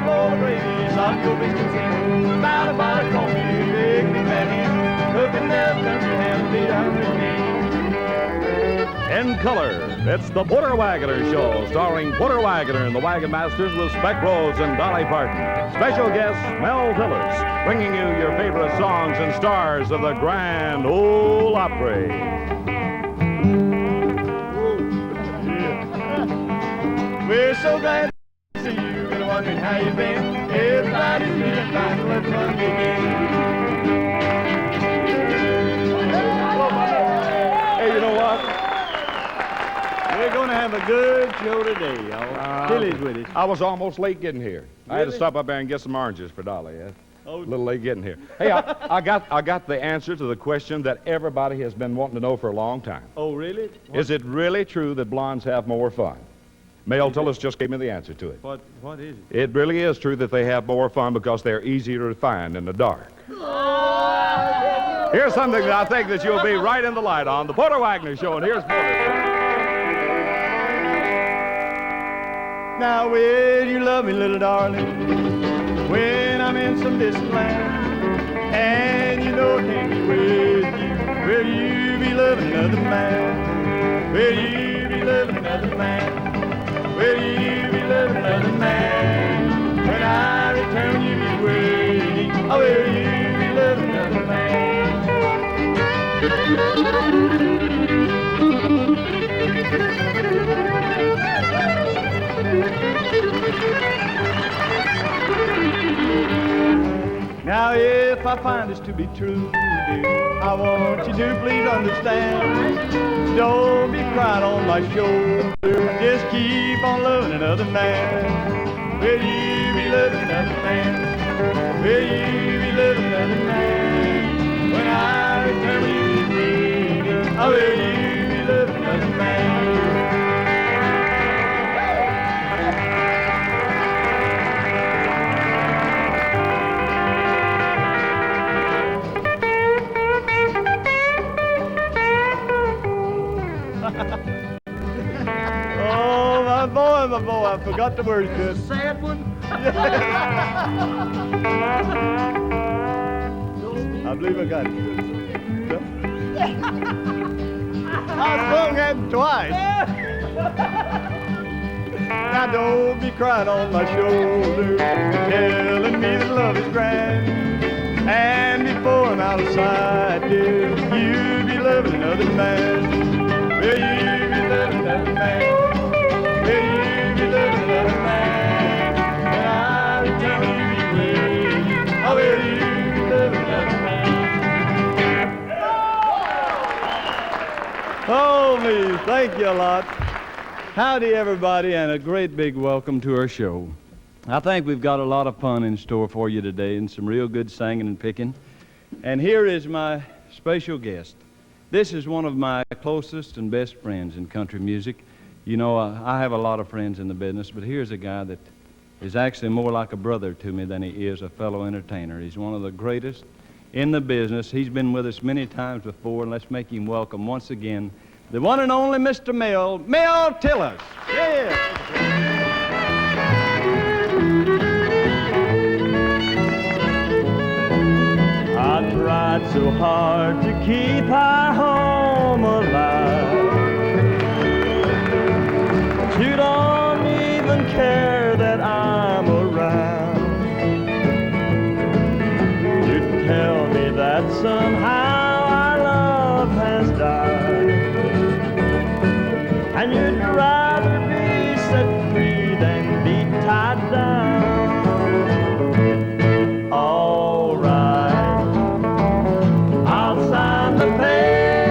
full of gravy, salt your biscuits in, about a bottle of coffee, big me fat hen, cooking up country ham, feed hungry me. In color, it's the Porter Wagoner Show, starring Porter Wagoner and the Wagonmasters with Speck, Rhodes, and Dolly Parton. Special guest, Mel Tillis, bringing you your favorite songs and stars of the Grand Ole Opry. We're so glad to see you, and wondering how you've been. Everybody's feeling fine, let fun begin. Hey, you know what? We're going to have a good show today, y'all. Tilly's with us. I was almost late getting here. I had to stop up there and get some oranges for Dolly. Yeah? Oh. A little late getting here. Hey, I got the answer to the question that everybody has been wanting to know for a long time. Oh, really? Is it really true that blondes have more fun? Mel Tillis just gave me the answer to it. What is it? It really is true that they have more fun because they're easier to find in the dark. Here's something that I think that you'll be right in the light on. The Porter Wagoner Show, and here's Porter. Now will you love me, little darling, when I'm in some distant land, and you know I can't be with you? Will you be loving another man? Will you be loving another man? Will you be loving another man? When I return, you be waiting. Oh, will you be loving another man? Now if I find this to be true, dear, I want you to please understand. Don't be crying on my shoulder, just keep on loving another man. Will you be loving another man? Will you be loving another man? When I return, will you be waiting? Oh, will you be loving another man? Oh, my boy, I forgot the words to it. Sad one? I believe I got it. I sung that twice. Now don't be crying on my shoulder, telling me that love is grand. And before I'm out of sight, dear, you be loving another man. Will you be loving another man? Will you be loving another man? When I return, will you be waiting? Oh, will you be loving another man? Oh, me, thank you a lot. Howdy, everybody, and a great big welcome to our show. I think we've got a lot of fun in store for you today and some real good singing and picking. And here is my special guest. This is one of my closest and best friends in country music. You know, I have a lot of friends in the business, but here's a guy that is actually more like a brother to me than he is a fellow entertainer. He's one of the greatest in the business. He's been with us many times before, and let's make him welcome once again the one and only Mr. Mel Tillis. Yeah. I tried so hard to keep our home alive, but you don't even care that I'm around. You tell me that somehow our love has died, and you'd rather be set free than be tied down. All right, I'll sign the papers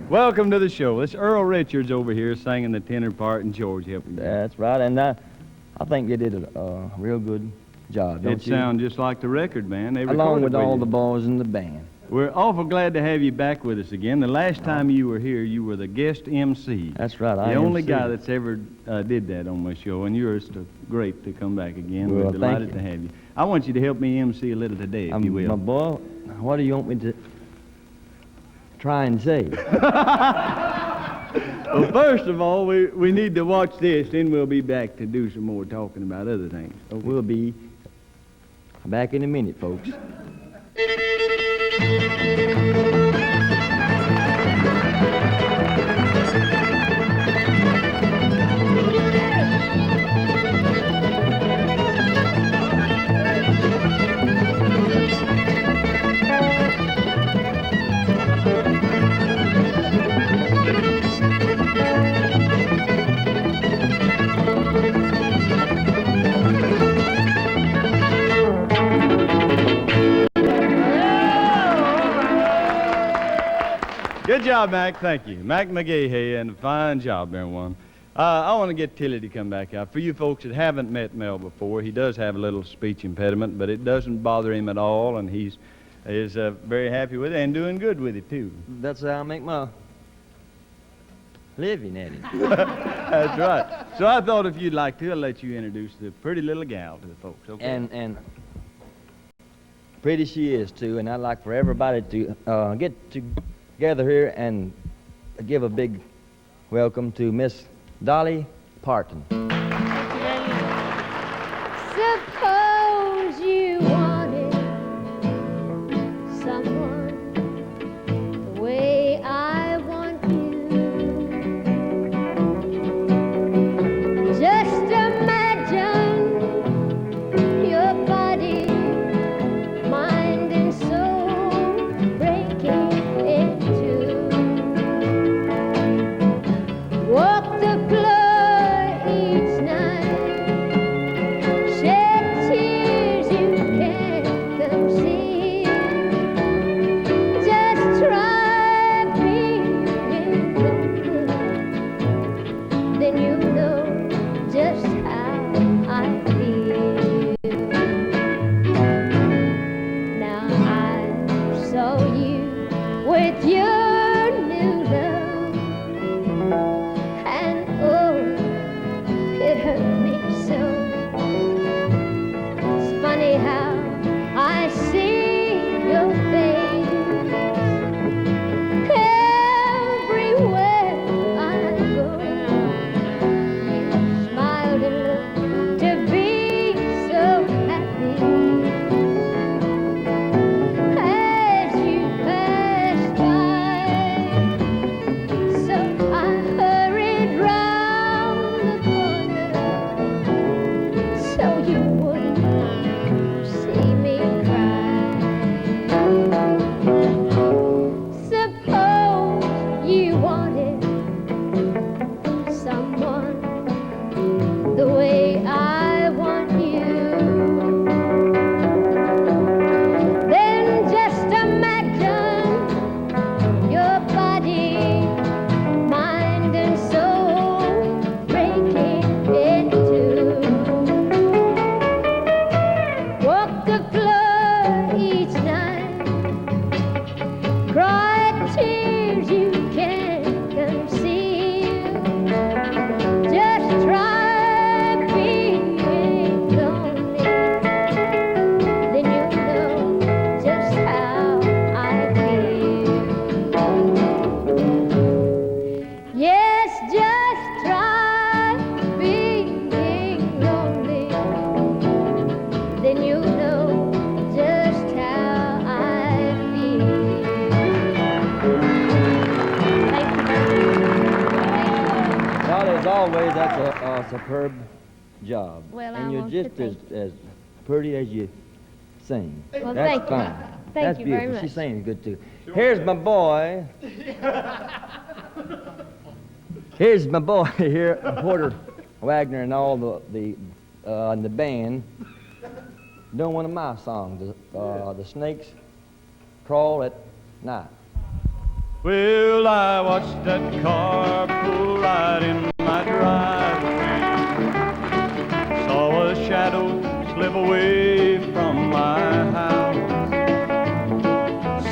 Welcome to the show. It's Earl Richards over here singing the tenor part and George helping you. That's right, and I think they did a real good job, don't It you? sounds just like the record, man. They Along recorded with all you. the boys in the band. We're awful glad to have you back with us again. The last time you were here, you were the guest MC. That's right. The only guy that's ever did that on my show, and you're just great to come back again. Well, We're thank delighted you. to have you. I want you to help me MC a little today, if you will. My boy, what do you want me to try and say? Well, first of all, we need to watch this, then we'll be back to do some more talking about other things. Okay. We'll be back in a minute, folks. Good job, Mack. Thank you. Mack MaGaha, and a fine job, everyone. I want to get Tilly to come back out. For you folks that haven't met Mel before, he does have a little speech impediment, but it doesn't bother him at all, and he is very happy with it and doing good with it, too. That's how I make my living at it. That's right. So I thought if you'd like to, I'll let you introduce the pretty little gal to the folks, okay? And pretty she is, too, and I'd like for everybody to get together here and give a big welcome to Miss Dolly Parton. Suppose you wanted someone the way I want you. Just imagine your body, mind and soul breaking in two. Walk the floor each night, shed tears you can't conceal. Just try being lonely, then you know just how I feel. Now I saw you with your new love, and oh, it hurt me so. It's funny how I see your face everywhere I go. You smiled and looked to be so happy as you passed by. So I hurried round the corner so you wouldn't see me cry. Suppose you wanted someone the way I want you. Then just imagine your body, mind and soul breaking in two. Walk the floor each night, cry tears you can't conceal. Just try being lonely, then you'll know just how I feel. Yes, just try being lonely, then you'll know just how I feel. Thank you. Dolly, as always, that's a superb job. Well, I and you're want to just thank as pretty as you sing. Well, That's thank you. fine. Thank That's you beautiful. very She much. sings good, too. Here's my boy. Here's my boy here, Porter Wagoner, and all the in the band doing one of my songs, the Snakes Crawl at Night. Well, I watched that car pull right in my driveway. Saw a shadow slip away from my house.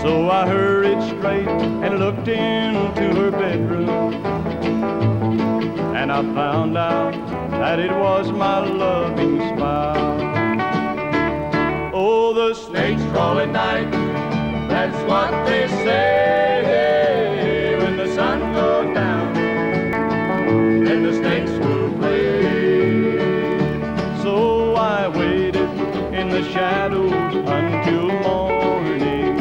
So I hurried straight and looked into her bedroom. And I found out that it was my loving spouse. Oh, the snakes crawl at night, that's what they say. When the sun goes down, then the snakes will play. So I waited in the shadows until morning,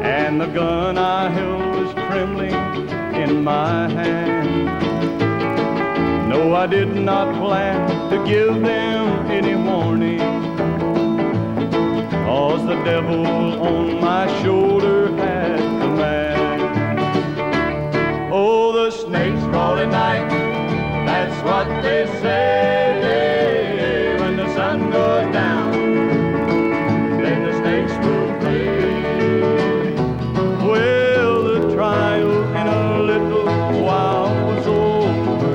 and the gun I held was trembling in my hand. No, I did not plan to give them any warning, 'cause the devil on my shoulder had command. Oh, the snakes crawl at night, that's what they say. When the sun goes down, then the snakes will play. Well, the trial in a little while was over,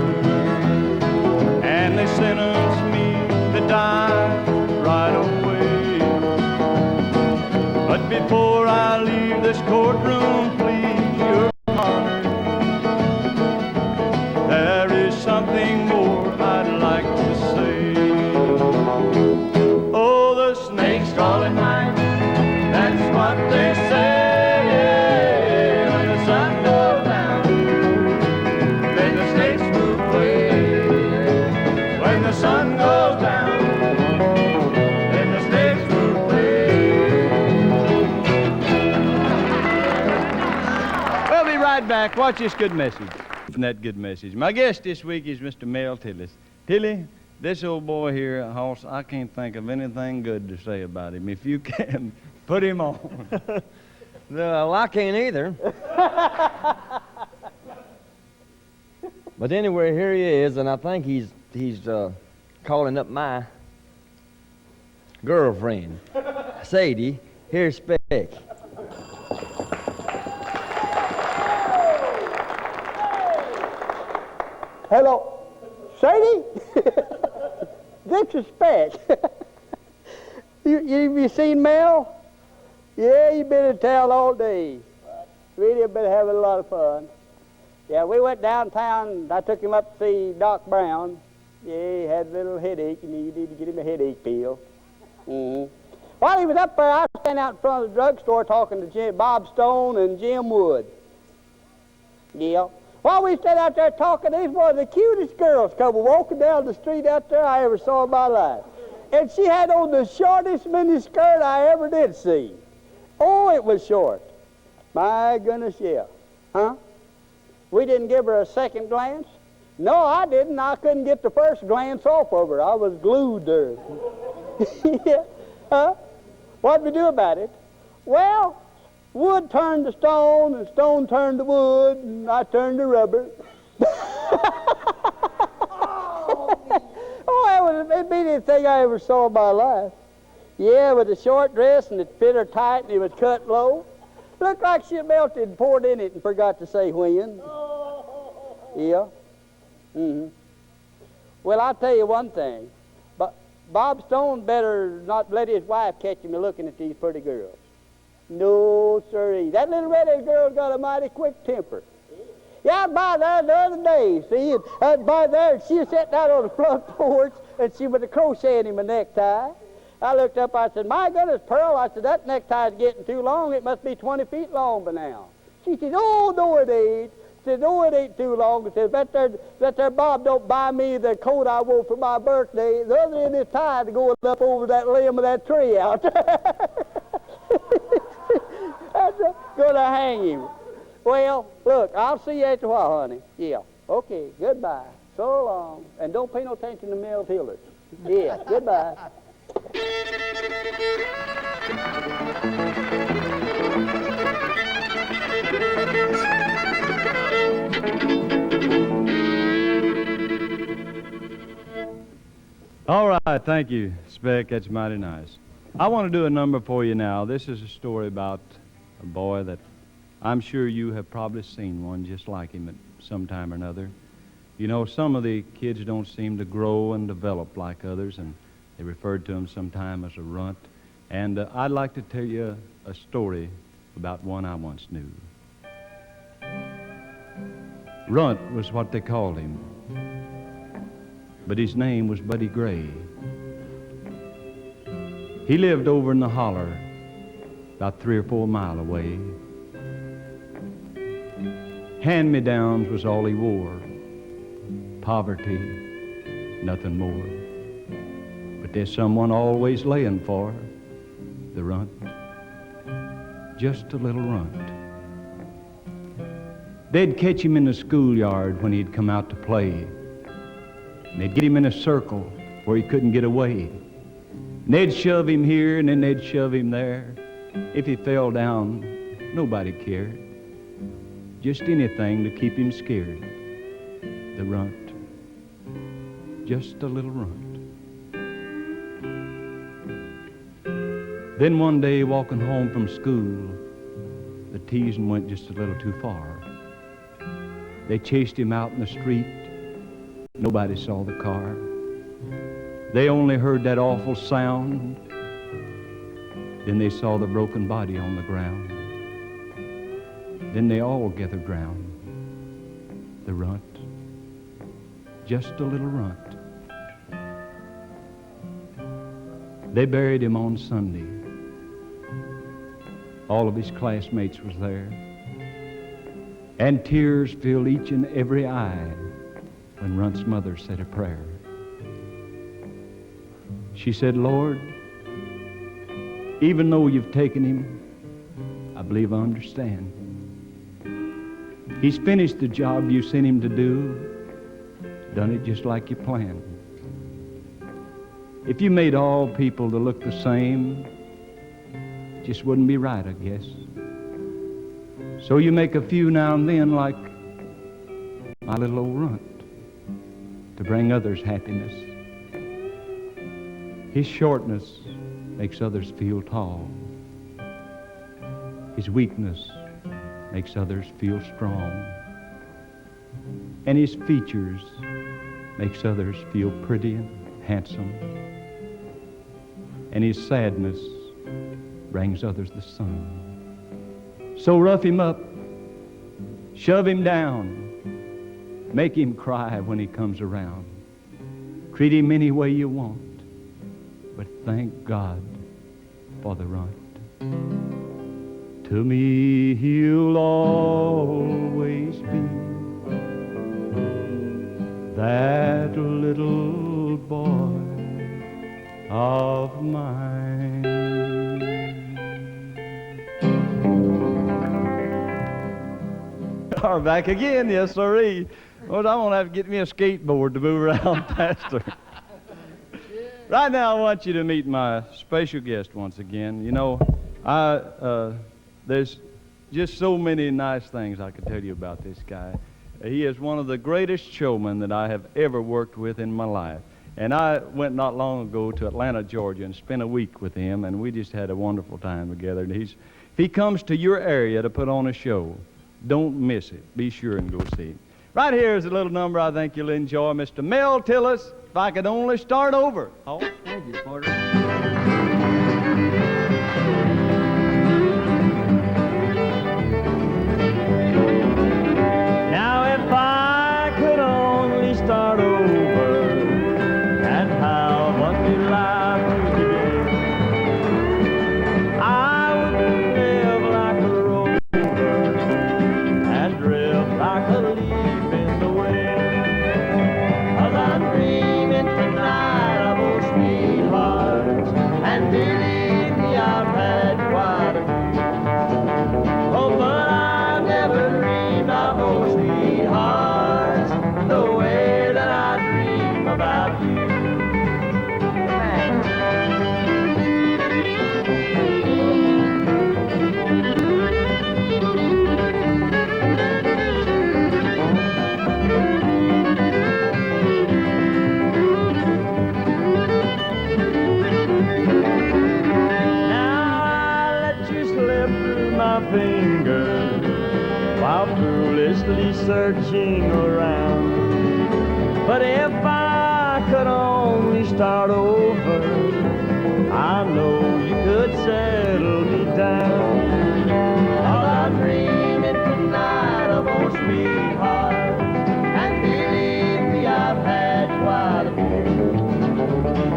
and they sentenced me to die right away. But before I leave this courtroom, please your heart, there is something more I'd like to say. Oh, the snakes crawl at night, that's what they say. When the sun goes down, then the snakes will play. When the sun goes down, then the snakes will play. We'll be right back. Watch this good message. And that good message. My guest this week is Mr. Mel Tillis. Tilly, this old boy here, Hoss, I can't think of anything good to say about him. If you can, put him on. Well, I can't either. But anyway, here he is, and I think he's calling up my girlfriend, Sadie. Here's Speck. Hello, Sadie? This is Speck. you seen Mel? Yeah, you been in town all day. Really been having a lot of fun. Yeah, we went downtown. I took him up to see Doc Brown. Yeah, he had a little headache, and he needed to get him a headache pill. Mm-hmm. While he was up there, I was standing out in front of the drugstore talking to Bob Stone and Jim Wood. Yeah. While we stood out there talking, these were the cutest girls come walking down the street out there I ever saw in my life. And she had on the shortest mini skirt I ever did see. Oh, it was short. My goodness, yeah. Huh? We didn't give her a second glance? No, I didn't. I couldn't get the first glance off of her. I was glued there. Yeah. Huh? What'd we do about it? Well, wood turned to stone, and stone turned to wood, and I turned to rubber. Oh, that was the meanest thing I ever saw in my life. Yeah, with a short dress, and it fit her tight, and it was cut low. Looked like she melted and poured in it and forgot to say when. Yeah. Mm-hmm. Well, I'll tell you one thing. Bob Stone better not let his wife catch him looking at these pretty girls. No, sirree. That little redhead girl's got a mighty quick temper. Yeah, I was by there the other day, see, and I was by there, and she was sitting out on the front porch, and she was crocheting him a necktie. I looked up, I said, my goodness, Pearl, I said, that necktie is getting too long. It must be 20 feet long by now. She said, oh, no, it ain't. I said, no, it ain't too long. I said, bet there Bob don't buy me the coat I wore for my birthday. The other end is tied going up over that limb of that tree out there. That's gonna hang him. Well, look, I'll see you after a while, honey. Yeah. Okay, goodbye. So long. And don't pay no attention to Mel Tillis. Yeah, goodbye. All right, thank you, Speck. That's mighty nice. I want to do a number for you now. This is a story about a boy that I'm sure you have probably seen one just like him at some time or another. You know, some of the kids don't seem to grow and develop like others, and they referred to him sometime as a runt. And I'd like to tell you a story about one I once knew. Runt was what they called him, but his name was Buddy Gray. He lived over in the holler, about 3 or 4 miles away. Hand-me-downs was all he wore. Poverty, nothing more. But there's someone always laying for the runt, just a little runt. They'd catch him in the schoolyard when he'd come out to play. And they'd get him in a circle where he couldn't get away. And they'd shove him here and then they'd shove him there. If he fell down, nobody cared. Just anything to keep him scared. The runt, just a little runt. Then one day, walking home from school, the teasing went just a little too far. They chased him out in the street. Nobody saw the car. They only heard that awful sound. Then they saw the broken body on the ground. Then they all gathered round. The runt, just a little runt. They buried him on Sunday. All of his classmates was there. And tears filled each and every eye when Runt's mother said a prayer. She said, Lord, even though you've taken him, I believe I understand. He's finished the job you sent him to do, done it just like you planned. If you made all people to look the same, it just wouldn't be right, I guess. So you make a few now and then like my little old runt to bring others happiness. His shortness makes others feel tall. His weakness makes others feel strong. And his features makes others feel pretty and handsome. And his sadness brings others the sun. So rough him up, shove him down, make him cry when he comes around. Treat him any way you want, but thank God for the runt. To me he'll always be that little boy of mine. Are back again, yes sirree. Well, I'm gonna have to get me a skateboard to move around faster. Right now I want you to meet my special guest once again. You know, there's just so many nice things I could tell you about this guy. He is one of the greatest showmen that I have ever worked with in my life. And I went not long ago to Atlanta, Georgia, and spent a week with him, and we just had a wonderful time together. And if he comes to your area to put on a show, don't miss it. Be sure and go see him. Right here is a little number I think you'll enjoy. Mr. Mel Tillis, If I Could Only Start Over. Oh, thank you, Porter. Now if I could only start over and how one new life would begin, I would live like a rover and drift like a leaf in the wind. 'Cause I'm dreaming tonight of old sweethearts, and believe me, I've had quite a few. Oh, but I've never dreamed of old sweethearts the way that I dream about you. Now I let you slip through my fingers while foolishly searching around. But if I could only start over, I know you could settle me down. All I'm dreaming tonight of old sweetheart, and believe me, I've had quite a few.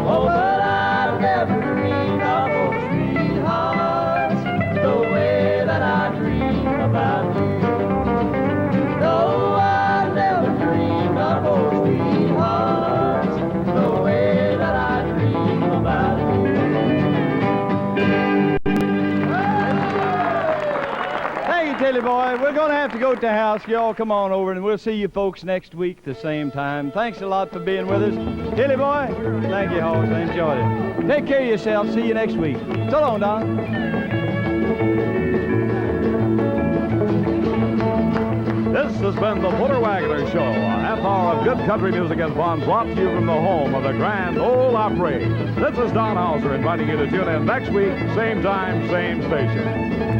Oh, but I've never dreamed of old sweethearts the way that I dream about you. No, I've never dreamed of old sweethearts the way that I dream about you. Thank you, Tilly boy. We're going to have to go to the house. Y'all come on over, and we'll see you folks next week at the same time. Thanks a lot for being with us. Tilly boy, thank you, Hawks. I enjoyed it. Take care of yourself. See you next week. So long, Don. This has been the Motor Wagoner Show, a half hour of good country music and fun brought to you from the home of the Grand Ole Opry. This is Don Howser inviting you to tune in next week, same time, same station.